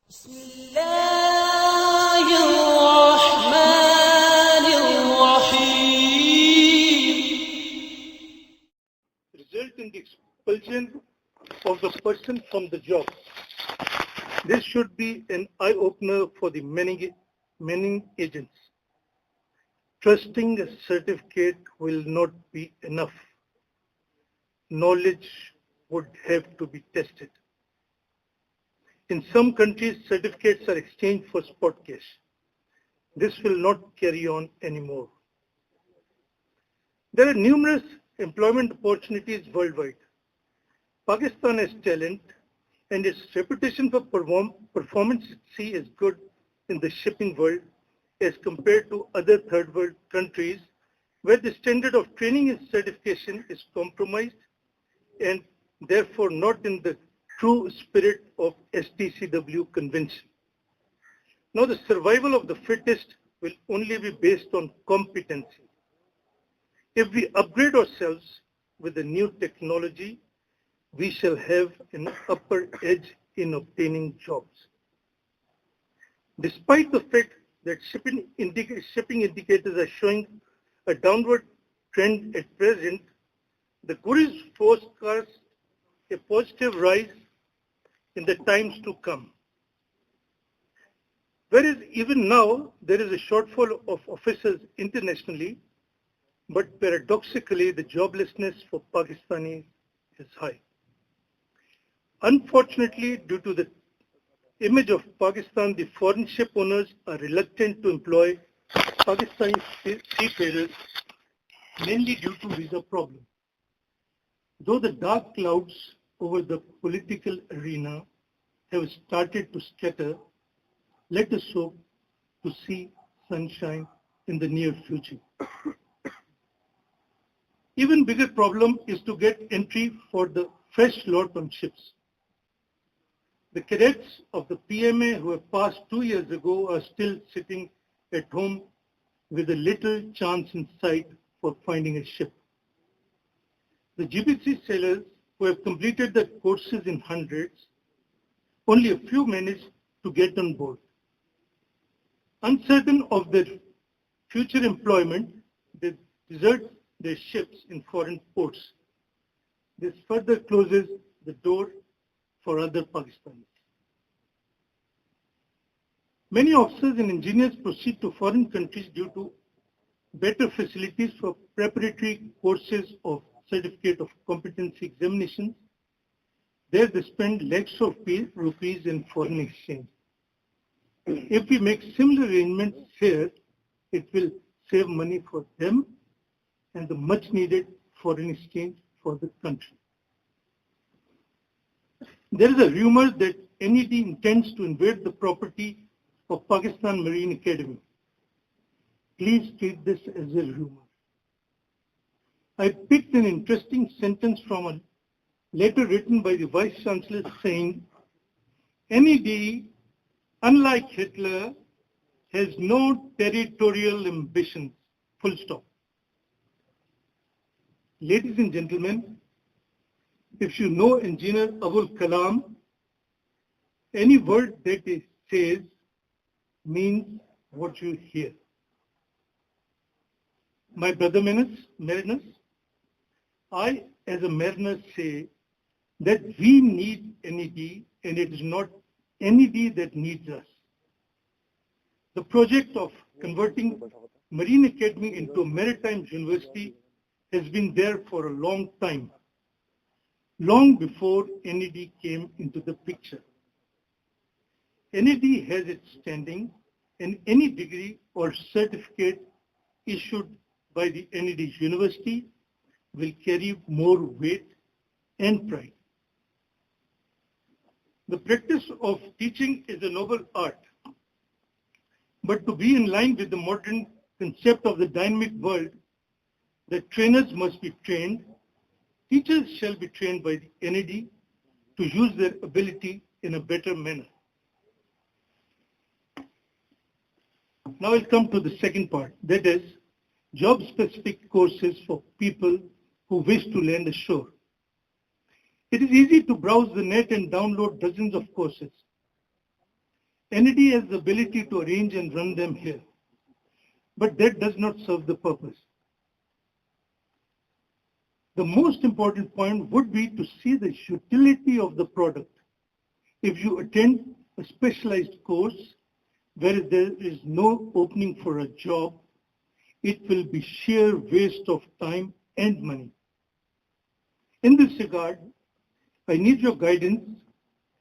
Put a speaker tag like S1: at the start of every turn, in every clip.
S1: بسم الله الرحمن الرحيم.
S2: Result in the expulsion of the person from the job. This should be an eye-opener for the many agents. Trusting a certificate will not be enough. Knowledge would have to be tested. In some countries, certificates are exchanged for spot cash. This will not carry on anymore. There are numerous employment opportunities worldwide. Pakistan has talent, and its reputation for performance at sea is good in the shipping world as compared to other third world countries where the standard of training and certification is compromised and therefore not in the true spirit of STCW convention. Now the survival of the fittest will only be based on competency. If we upgrade ourselves with the new technology, we shall have an upper edge in obtaining jobs. Despite the fact that shipping indicators are showing a downward trend at present, the Gurus forecast a positive rise in the times to come. Whereas even now, there is a shortfall of officers internationally, but paradoxically, the joblessness for Pakistanis is high. Unfortunately, due to the image of Pakistan, the foreign ship owners are reluctant to employ Pakistani seafarers, mainly due to visa problems. Though the dark clouds over the political arena have started to scatter, let us hope to see sunshine in the near future. Even bigger problem is to get entry for the fresh lot on ships. The cadets of the PMA who have passed 2 years ago are still sitting at home with a little chance in sight for finding a ship. The GBC sailors who have completed their courses in hundreds, only a few managed to get on board. Uncertain of their future employment, they desert their ships in foreign ports. This further closes the door for other Pakistanis. Many officers and engineers proceed to foreign countries due to better facilities for preparatory courses of certificate of competency examinations. There they spend lakhs of rupees in foreign exchange. If we make similar arrangements here, it will save money for them and the much needed foreign exchange for the country. There is a rumor that NED intends to invade the property of Pakistan Marine Academy. Please treat this as a rumor. I picked an interesting sentence from a letter written by the Vice Chancellor saying, NED, unlike Hitler, has no territorial ambitions, full stop. Ladies and gentlemen, if you know Engineer Abul Kalam, any word that he says means what you hear. My brother mariners, I as a mariner say that we need NED and it is not NED that needs us. The project of converting Marine Academy into a Maritime University has been there for a long time, long before NED came into the picture. NED has its standing, and any degree or certificate issued by the NED University will carry more weight and pride. The practice of teaching is a noble art, but to be in line with the modern concept of the dynamic world, the trainers must be trained. Teachers shall be trained by the NED to use their ability in a better manner. Now I'll come to the second part, that is, job-specific courses for people who wish to land ashore. It is easy to browse the net and download dozens of courses. NED has the ability to arrange and run them here, but that does not serve the purpose. The most important point would be to see the utility of the product. If you attend a specialized course where there is no opening for a job, it will be sheer waste of time and money. In this regard, I need your guidance,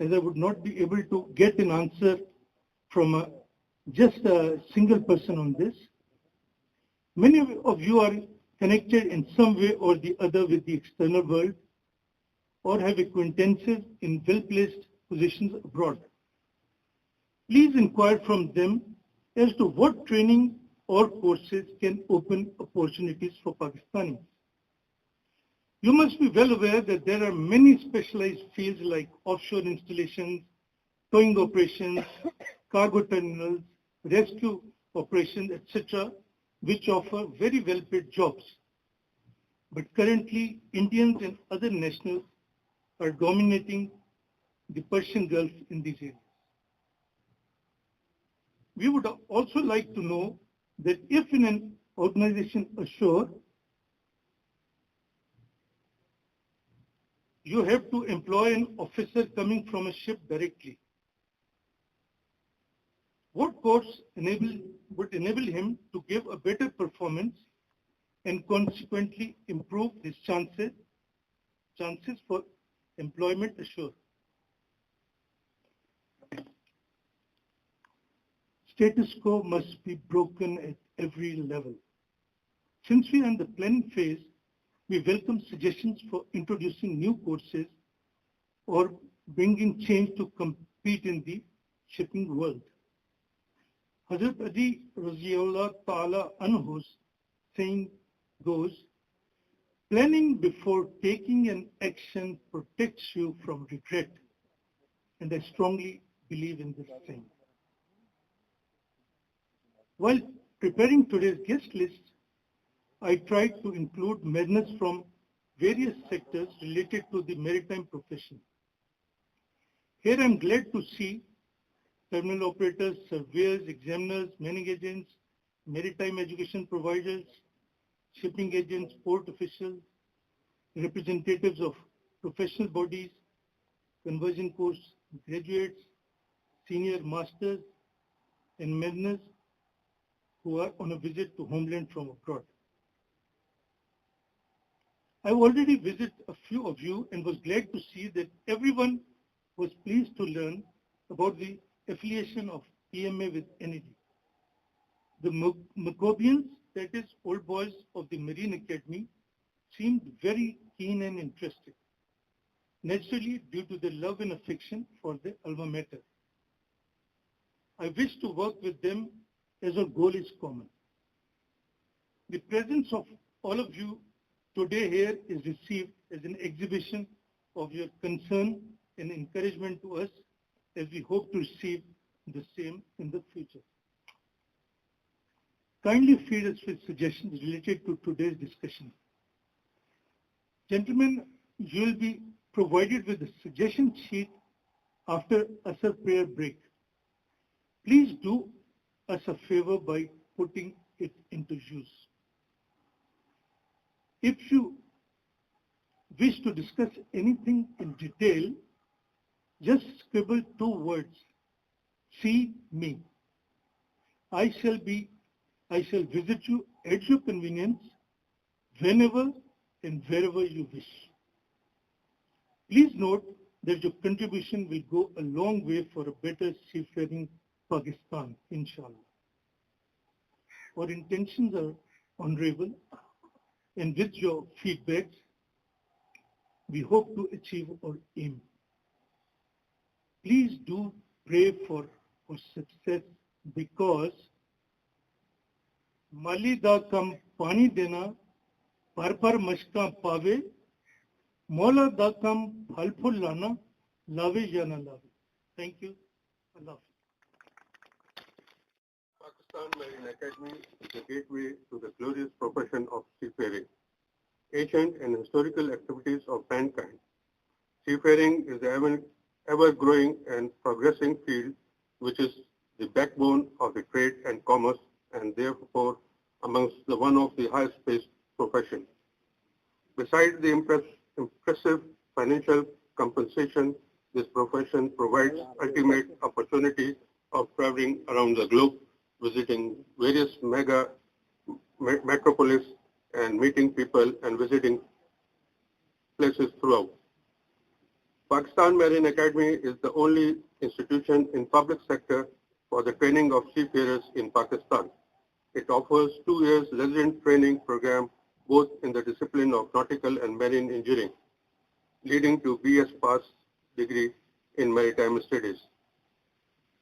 S2: as I would not be able to get an answer from just a single person on this. Many of you are connected in some way or the other with the external world or have acquaintances in well-placed positions abroad. Please inquire from them as to what training or courses can open opportunities for Pakistanis. You must be well aware that there are many specialized fields like offshore installations, towing operations, cargo terminals, rescue operations, etc., which offer very well-paid jobs. But currently, Indians and other nationals are dominating the Persian Gulf in these areas. We would also like to know that if in an organization ashore, you have to employ an officer coming from a ship directly, what course would enable him to give a better performance and consequently improve his chances for employment ashore? Status quo must be broken at every level. Since we are in the planning phase, we welcome suggestions for introducing new courses or bringing change to compete in the shipping world. Hazrat Ali Raziullah Ta'ala Anhu's saying goes, planning before taking an action protects you from regret. And I strongly believe in this saying. While preparing today's guest list, I tried to include mariners from various sectors related to the maritime profession. Here I'm glad to see terminal operators, surveyors, examiners, manning agents, maritime education providers, shipping agents, port officials, representatives of professional bodies, conversion course graduates, senior masters, and mariners who are on a visit to homeland from abroad. I've already visited a few of you and was glad to see that everyone was pleased to learn about the affiliation of EMA with NED. The Macobians, that is old boys of the Marine Academy, seemed very keen and interested, naturally due to their love and affection for the alma mater. I wish to work with them as our goal is common. The presence of all of you today here is received as an exhibition of your concern and encouragement to us, as we hope to receive the same in the future. Kindly feed us with suggestions related to today's discussion. Gentlemen, you will be provided with a suggestion sheet after Asr prayer break. Please do us a favor by putting it into use. If you wish to discuss anything in detail, just scribble 2 words, see me. I shall visit you at your convenience whenever and wherever you wish. Please note that your contribution will go a long way for a better seafaring Pakistan, inshallah. Our intentions are honorable, and with your feedbacks, we hope to achieve our aim. Please do pray for our success, because Mali da kam pani dena par mashka pave, Mola da kam phalphul lana lave ya na lave. Thank you. Allah.
S3: Pakistan Marine Academy is the gateway to the glorious profession of seafaring, ancient and historical activities of mankind. Seafaring is the ever-growing and progressing field which is the backbone of the trade and commerce, and therefore amongst one of the highest paid professions. Besides the impressive financial compensation, this profession provides ultimate opportunity of traveling around the globe, visiting various metropolis and meeting people and visiting places throughout. Pakistan Marine Academy is the only institution in public sector for the training of seafarers in Pakistan. It offers 2 years resident training program both in the discipline of nautical and marine engineering, leading to BS pass degree in maritime studies.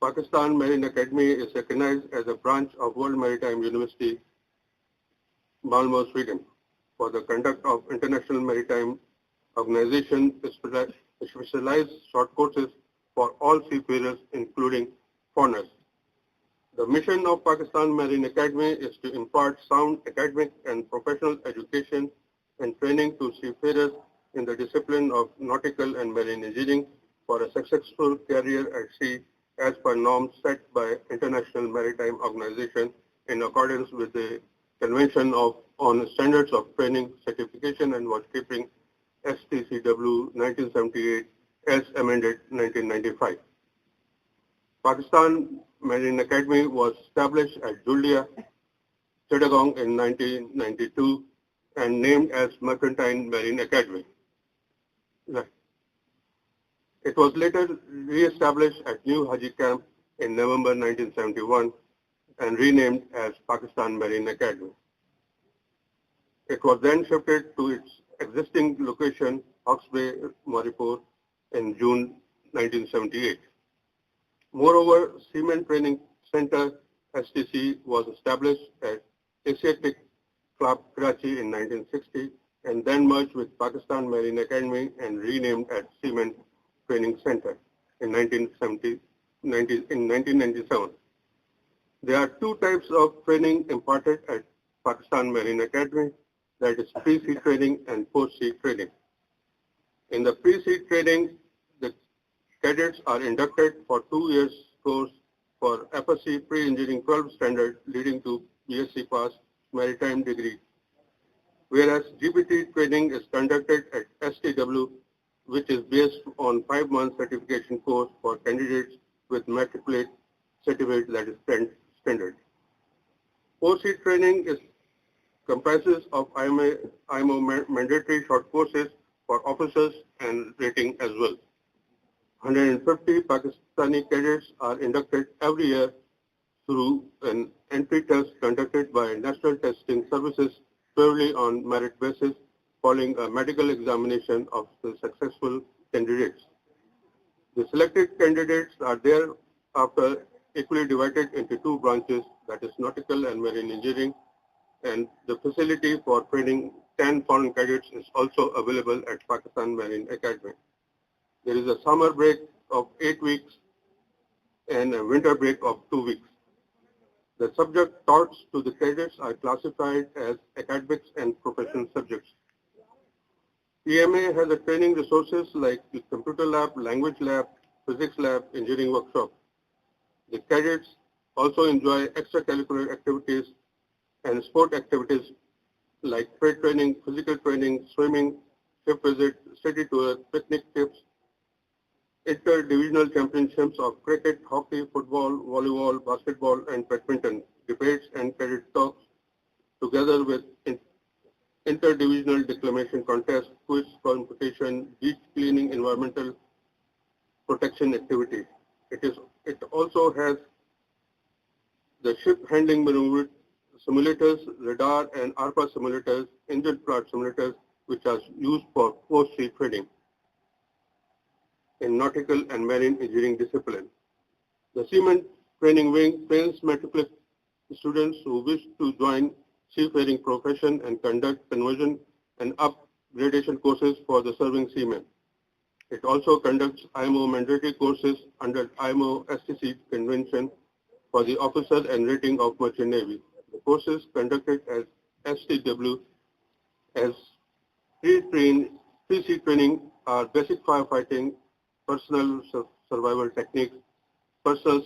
S3: Pakistan Marine Academy is recognized as a branch of World Maritime University, Malmö, Sweden, for the conduct of International Maritime Organization specialized short courses for all seafarers, including foreigners. The mission of Pakistan Marine Academy is to impart sound academic and professional education and training to seafarers in the discipline of nautical and marine engineering for a successful career at sea as per norms set by International Maritime Organization in accordance with the Convention on Standards of Training, Certification and Watchkeeping STCW 1978 as amended 1995. Pakistan Marine Academy was established at Julia, Chittagong in 1992 and named as Maritime Marine Academy. It was later re-established at New Haji Camp in November 1971 and renamed as Pakistan Marine Academy. It was then shifted to its existing location, Hawksbay, Maripur, in June 1978. Moreover, Seaman Training Center, STC, was established at Asiatic Club, Karachi in 1960 and then merged with Pakistan Marine Academy and renamed as Seaman Training Center in 1997. There are 2 types of training imparted at Pakistan Marine Academy, that is pre-sea training and post-sea training. In the pre-sea training, the cadets are inducted for 2 years course for FSC pre-engineering 12 standard leading to BSc pass maritime degree, whereas GPT training is conducted at STW, which is based on 5-month certification course for candidates with matriculate certificate, that is standard. Post-sea training comprises of IMO mandatory short courses for officers and rating as well. 150 Pakistani cadets are inducted every year through an entry test conducted by National Testing Services purely on merit basis, following a medical examination of the successful candidates. The selected candidates are thereafter equally divided into 2 branches, that is nautical and marine engineering, and the facility for training 10 foreign cadets is also available at Pakistan Marine Academy. There is a summer break of 8 weeks and a winter break of 2 weeks. The subject taught to the cadets are classified as academics and professional subjects. EMA has a training resources like the computer lab, language lab, physics lab, engineering workshop. The cadets also enjoy extracurricular activities and sport activities like trade training, physical training, swimming, ship visit, city tour, picnic trips, inter-divisional championships of cricket, hockey, football, volleyball, basketball, and badminton, debates and cadet talks, together with inter-divisional declamation contest, quiz competition, beach cleaning, environmental protection activity. It also has the ship handling maneuver simulators, radar and ARPA simulators, engine part simulators, which are used for post-sea training in nautical and marine engineering discipline. The Seaman Training Wing trains matriculate students who wish to join seafaring profession and conduct conversion and upgradation courses for the serving seamen. It also conducts IMO mandatory courses under IMO STC convention for the officer and rating of merchant navy. The courses conducted as STW as pre-sea training are basic firefighting, personal survival techniques, personal